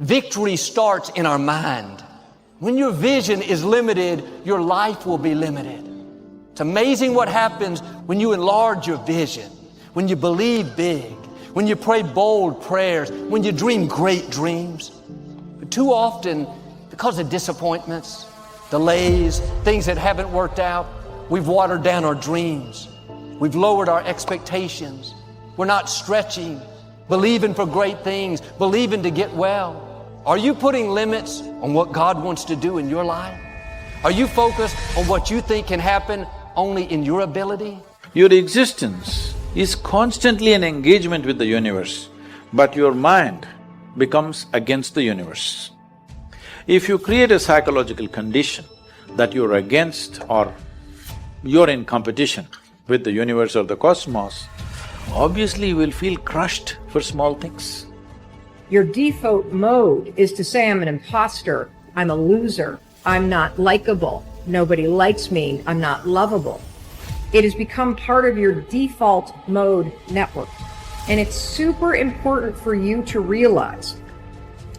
Victory starts in our mind. When your vision is limited, your life will be limited. It's amazing what happens when you enlarge your vision, when you believe big, when you pray bold prayers, when you dream great dreams. But too often, because of disappointments, delays, things that haven't worked out, we've watered down our dreams. We've lowered our expectations. We're not stretching, believing for great things, believing to get well. Are you putting limits on what God wants to do in your life? Are you focused on what you think can happen only in your ability? Your existence is constantly an engagement with the universe, but your mind becomes against the universe. If you create a psychological condition that you're against or you're in competition with the universe or the cosmos, obviously you will feel crushed for small things. Your default mode is to say, I'm an imposter, I'm a loser, I'm not likable, nobody likes me, I'm not lovable. It has become part of your default mode network. And it's super important for you to realize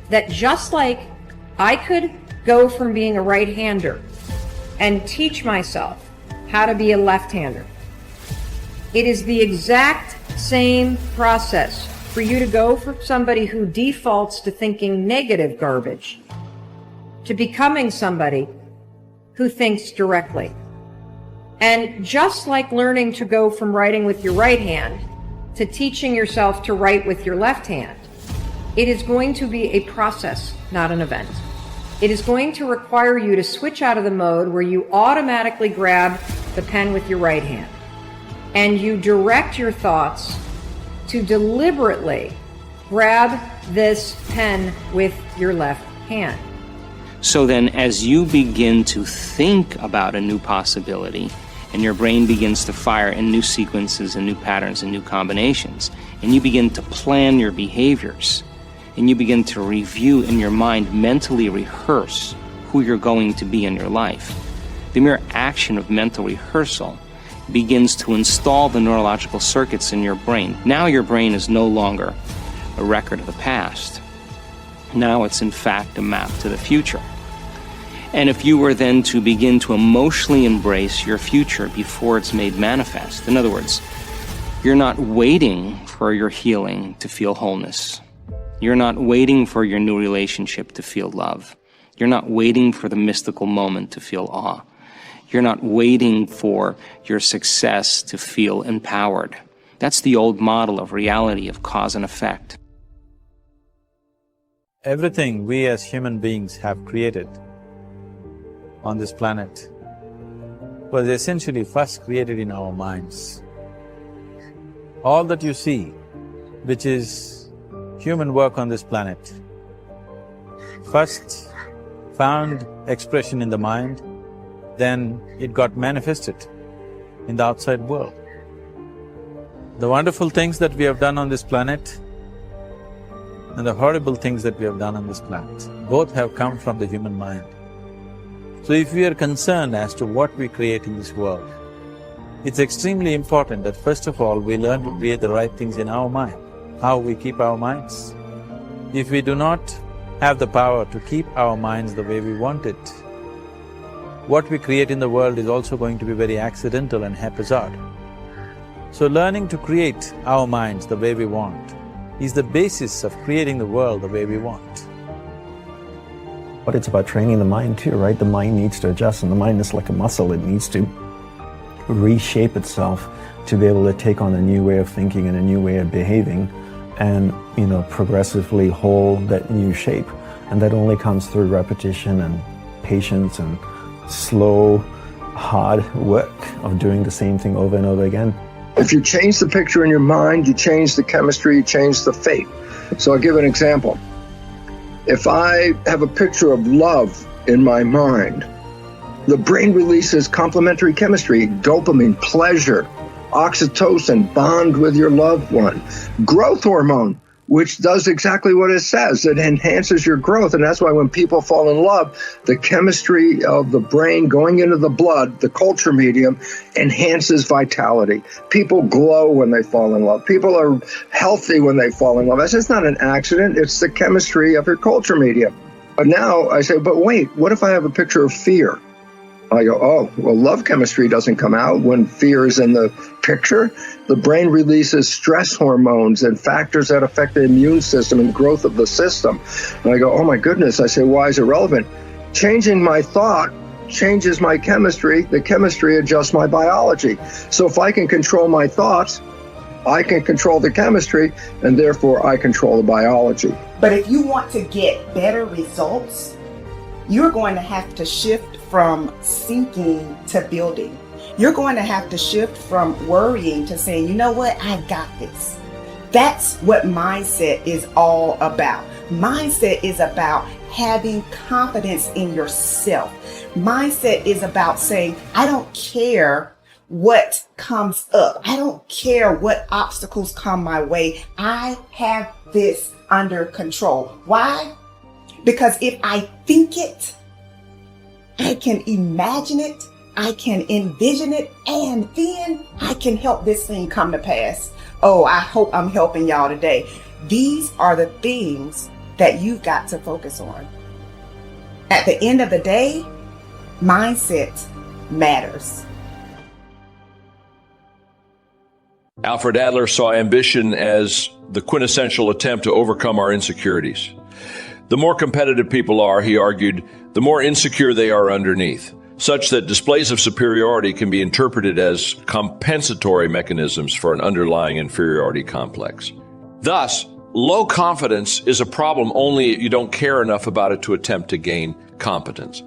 that just like I could go from being a right-hander and teach myself how to be a left-hander, it is the exact same process for you to go from somebody who defaults to thinking negative garbage to becoming somebody who thinks directly. And just like learning to go from writing with your right hand to teaching yourself to write with your left hand, it is going to be a process, not an event. It is going to require you to switch out of the mode where you automatically grab the pen with your right hand and you direct your thoughts to deliberately grab this pen with your left hand. So then as you begin to think about a new possibility, and your brain begins to fire in new sequences and new patterns and new combinations, and you begin to plan your behaviors, and you begin to review in your mind, mentally rehearse who you're going to be in your life. The mere action of mental rehearsal begins to install the neurological circuits in your brain. Now your brain is no longer a record of the past. Now it's in fact a map to the future. And if you were then to begin to emotionally embrace your future before it's made manifest, in other words, you're not waiting for your healing to feel wholeness. You're not waiting for your new relationship to feel love. You're not waiting for the mystical moment to feel awe. You're not waiting for your success to feel empowered. That's the old model of reality, of cause and effect. Everything we as human beings have created on this planet was essentially first created in our minds. All that you see, which is human work on this planet, first found expression in the mind, then it got manifested in the outside world. The wonderful things that we have done on this planet and the horrible things that we have done on this planet, both have come from the human mind. So if we are concerned as to what we create in this world, it's extremely important that first of all we learn to create the right things in our mind, how we keep our minds. If we do not have the power to keep our minds the way we want it, what we create in the world is also going to be very accidental and haphazard. So learning to create our minds the way we want is the basis of creating the world the way we want. But it's about training the mind too, right? The mind needs to adjust, and the mind is like a muscle. It needs to reshape itself to be able to take on a new way of thinking and a new way of behaving and, progressively hold that new shape. And that only comes through repetition and patience and slow, hard work of doing the same thing over and over again. If you change the picture in your mind, you change the chemistry, you change the fate. So I'll give an example. If I have a picture of love in my mind, the brain releases complementary chemistry, dopamine, pleasure, oxytocin, bond with your loved one, growth hormone, which does exactly what it says. It enhances your growth. And that's why when people fall in love, the chemistry of the brain going into the blood, the culture medium, enhances vitality. People glow when they fall in love. People are healthy when they fall in love. That's just not an accident. It's the chemistry of your culture medium. But now I say, but wait, what if I have a picture of fear? I go, oh, well, love chemistry doesn't come out when fear is in the picture. The brain releases stress hormones and factors that affect the immune system and growth of the system. And I go, oh my goodness. I say, why is it relevant? Changing my thought changes my chemistry. The chemistry adjusts my biology. So if I can control my thoughts, I can control the chemistry, and therefore I control the biology. But if you want to get better results, you're going to have to shift from sinking to building. You're going to have to shift from worrying to saying, you know what, I got this. That's what mindset is all about. Mindset is about having confidence in yourself. Mindset is about saying, I don't care what comes up. I don't care what obstacles come my way. I have this under control. Why? Because if I think it, I can imagine it, I can envision it, and then I can help this thing come to pass. Oh, I hope I'm helping y'all today. These are the things that you've got to focus on. At the end of the day, mindset matters. Alfred Adler saw ambition as the quintessential attempt to overcome our insecurities. The more competitive people are, he argued, the more insecure they are underneath, such that displays of superiority can be interpreted as compensatory mechanisms for an underlying inferiority complex. Thus, low confidence is a problem only if you don't care enough about it to attempt to gain competence.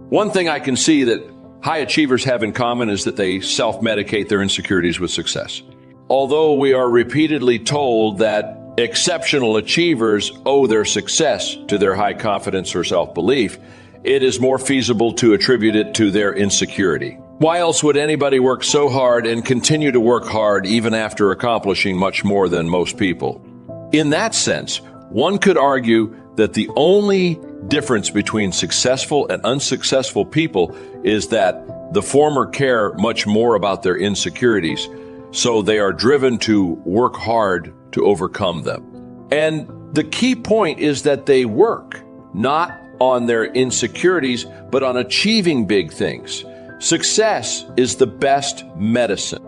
One thing I can see that high achievers have in common is that they self-medicate their insecurities with success. Although we are repeatedly told that exceptional achievers owe their success to their high confidence or self-belief, it is more feasible to attribute it to their insecurity. Why else would anybody work so hard and continue to work hard even after accomplishing much more than most people? In that sense, one could argue that the only difference between successful and unsuccessful people is that the former care much more about their insecurities, so they are driven to work hard to overcome them. And the key point is that they work not on their insecurities, but on achieving big things. Success is the best medicine.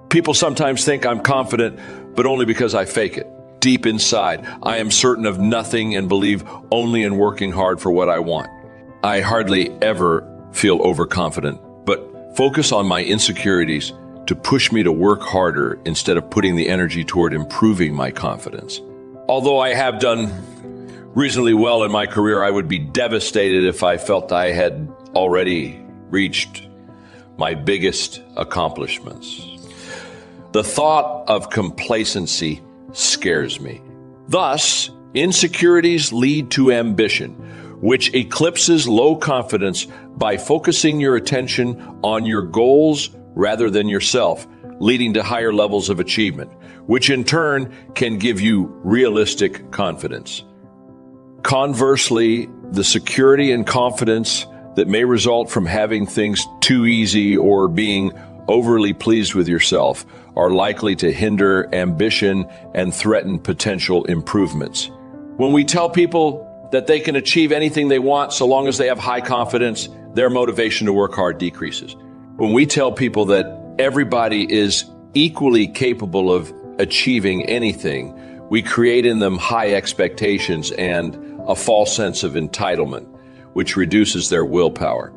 People sometimes think I'm confident, but only because I fake it. Deep inside, I am certain of nothing and believe only in working hard for what I want. I hardly ever feel overconfident, but focus on my insecurities to push me to work harder instead of putting the energy toward improving my confidence. Although I have done reasonably well in my career, I would be devastated if I felt I had already reached my biggest accomplishments. The thought of complacency scares me. Thus, insecurities lead to ambition, which eclipses low confidence by focusing your attention on your goals rather than yourself, leading to higher levels of achievement, which in turn can give you realistic confidence. Conversely, the security and confidence that may result from having things too easy or being overly pleased with yourself are likely to hinder ambition and threaten potential improvements. When we tell people that they can achieve anything they want so long as they have high confidence, their motivation to work hard decreases. When we tell people that everybody is equally capable of achieving anything, we create in them high expectations and a false sense of entitlement, which reduces their willpower.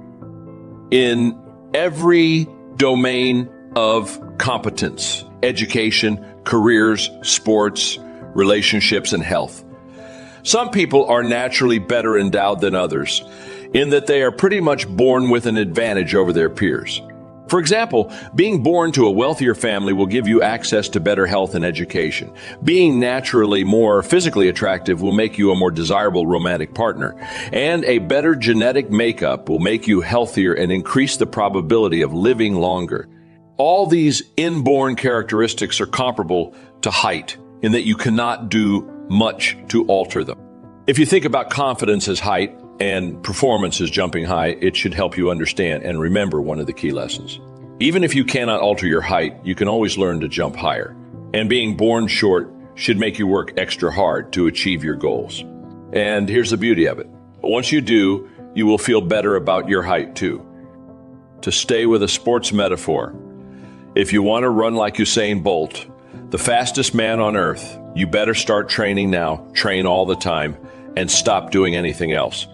In every domain of competence, education, careers, sports, relationships, and health, some people are naturally better endowed than others in that they are pretty much born with an advantage over their peers. For example, being born to a wealthier family will give you access to better health and education. Being naturally more physically attractive will make you a more desirable romantic partner. And a better genetic makeup will make you healthier and increase the probability of living longer. All these inborn characteristics are comparable to height, in that you cannot do much to alter them. If you think about confidence as height and performance as jumping high, it should help you understand and remember one of the key lessons. Even if you cannot alter your height, you can always learn to jump higher. And being born short should make you work extra hard to achieve your goals. And here's the beauty of it. Once you do, you will feel better about your height too. To stay with a sports metaphor, if you want to run like Usain Bolt, the fastest man on earth, you better start training now, train all the time, and stop doing anything else.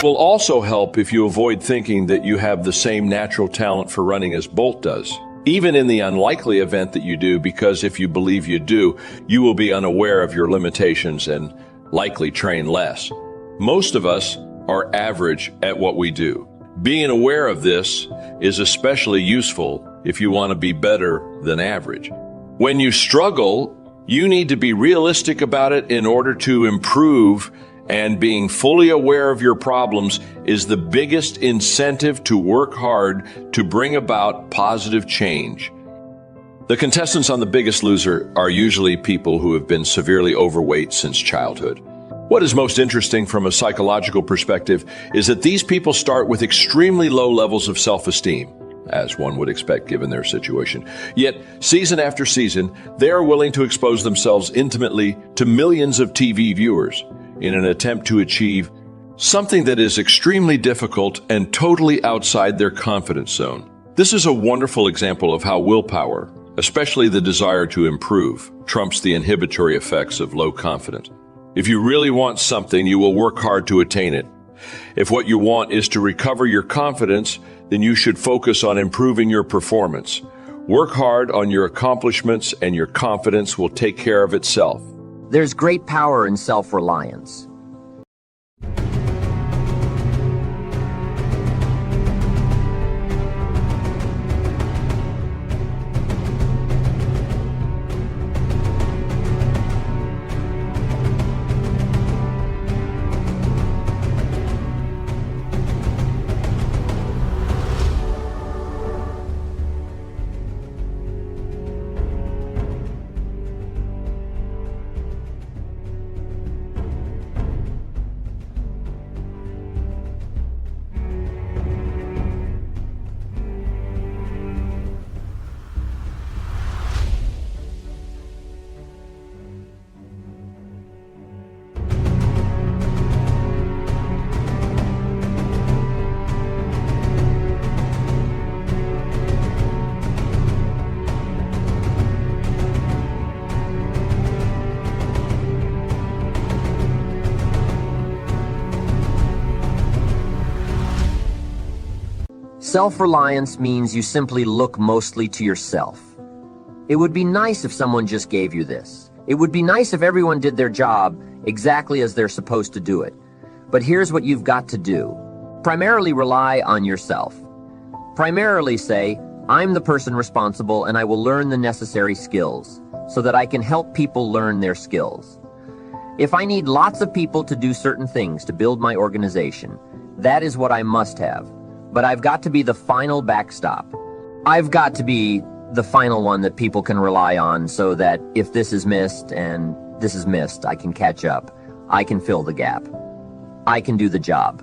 Will also help if you avoid thinking that you have the same natural talent for running as Bolt does, even in the unlikely event that you do, because if you believe you do, you will be unaware of your limitations and likely train less. Most of us are average at what we do. Being aware of this is especially useful if you want to be better than average. When you struggle, you need to be realistic about it in order to improve, and being fully aware of your problems is the biggest incentive to work hard to bring about positive change. The contestants on The Biggest Loser are usually people who have been severely overweight since childhood. What is most interesting from a psychological perspective is that these people start with extremely low levels of self-esteem, as one would expect given their situation. Yet, season after season, they are willing to expose themselves intimately to millions of TV viewers in an attempt to achieve something that is extremely difficult and totally outside their confidence zone. This is a wonderful example of how willpower, especially the desire to improve, trumps the inhibitory effects of low confidence. If you really want something, you will work hard to attain it. If what you want is to recover your confidence, then you should focus on improving your performance. Work hard on your accomplishments and your confidence will take care of itself. There's great power in self-reliance. Self-reliance means you simply look mostly to yourself. It would be nice if someone just gave you this. It would be nice if everyone did their job exactly as they're supposed to do it. But here's what you've got to do. Primarily rely on yourself. Primarily say, I'm the person responsible and I will learn the necessary skills so that I can help people learn their skills. If I need lots of people to do certain things to build my organization, that is what I must have. But I've got to be the final backstop. I've got to be the final one that people can rely on so that if this is missed and this is missed, I can catch up. I can fill the gap. I can do the job.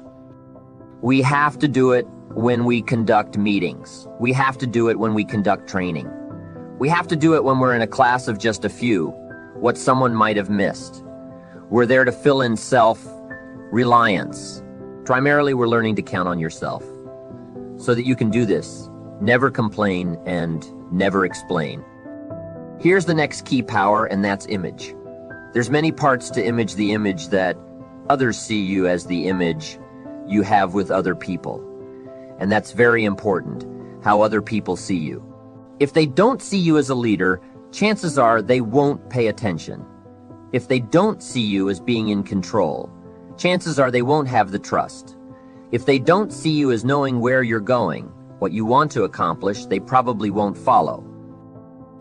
We have to do it when we conduct meetings. We have to do it when we conduct training. We have to do it when we're in a class of just a few, what someone might have missed. We're there to fill in self-reliance. Primarily, we're learning to count on yourself so that you can do this. Never complain and never explain. Here's the next key power, and that's image. There's many parts to image the image that others see you as the image you have with other people. And that's very important, how other people see you. If they don't see you as a leader, chances are they won't pay attention. If they don't see you as being in control, chances are they won't have the trust. If they don't see you as knowing where you're going, what you want to accomplish, they probably won't follow.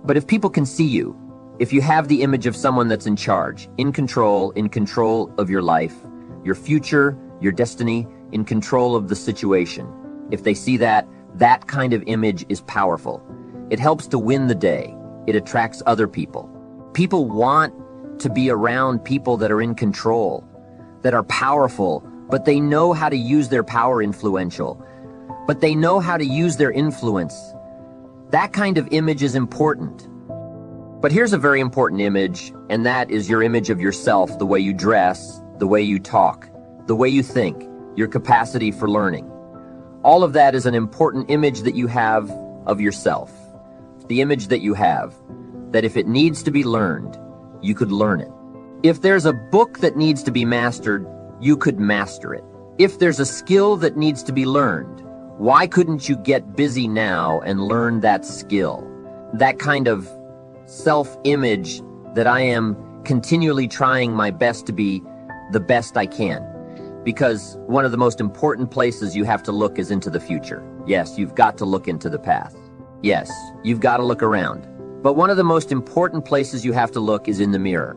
But if people can see you, if you have the image of someone that's in charge, in control of your life, your future, your destiny, in control of the situation, if they see that, that kind of image is powerful. It helps to win the day. It attracts other people. People want to be around people that are in control, that are powerful, but they know how to use their power influential. But they know how to use their influence. That kind of image is important. But here's a very important image, and that is your image of yourself, the way you dress, the way you talk, the way you think, your capacity for learning. All of that is an important image that you have of yourself. The image that you have, that if it needs to be learned, you could learn it. If there's a book that needs to be mastered, you could master it. If there's a skill that needs to be learned, why couldn't you get busy now and learn that skill? That kind of self-image that I am continually trying my best to be the best I can. Because one of the most important places you have to look is into the future. Yes, you've got to look into the past. Yes, you've got to look around. But one of the most important places you have to look is in the mirror.